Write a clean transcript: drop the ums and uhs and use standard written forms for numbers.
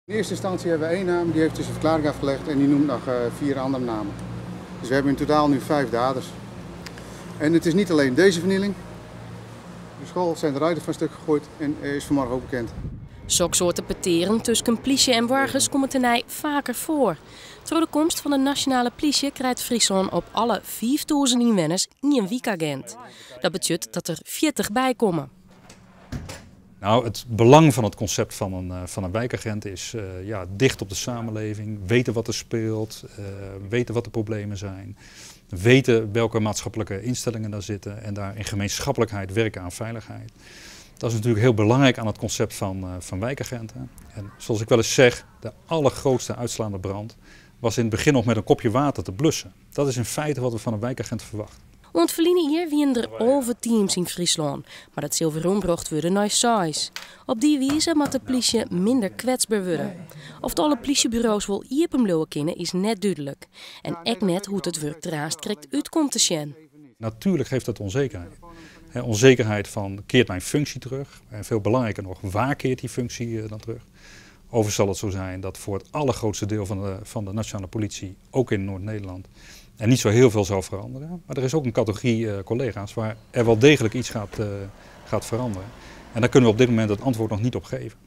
In eerste instantie hebben we één naam, die heeft dus een verklaring afgelegd en die noemt nog 4 andere namen. Dus we hebben in totaal nu 5 daders. En het is niet alleen deze vernieling. De school zijn de ruiten van stuk gegooid en is vanmorgen ook bekend. Zulke soorten peteren tussen politie en burgers komen tenij vaker voor. Door de komst van de nationale politie krijgt Friesland op alle 5000 inwoners een weekagent. Dat betekent dat er 40 bij komen. Nou, het belang van het concept van een wijkagent is dicht op de samenleving, weten wat er speelt, weten wat de problemen zijn, weten welke maatschappelijke instellingen daar zitten en daar in gemeenschappelijkheid werken aan veiligheid. Dat is natuurlijk heel belangrijk aan het concept van wijkagenten. En zoals ik wel eens zeg, de allergrootste uitslaande brand was in het begin nog met een kopje water te blussen. Dat is in feite wat we van een wijkagent verwachten. Ontverliezen hier wie er over teams in Friesland, maar dat zal weer omgebracht worden naar size. Op die wijze moet de politie minder kwetsbaar worden. Of alle politiebureaus wel open blijven kunnen is net duidelijk. En ook net hoe het werk ernaast krijgt uitkomt te zien. Natuurlijk geeft dat onzekerheid. Onzekerheid van, keert mijn functie terug? En veel belangrijker nog, waar keert die functie dan terug? Overigens zal het zo zijn dat voor het allergrootste deel van de nationale politie, ook in Noord-Nederland, er niet zo heel veel zal veranderen. Maar er is ook een categorie collega's waar er wel degelijk iets gaat veranderen. En daar kunnen we op dit moment het antwoord nog niet op geven.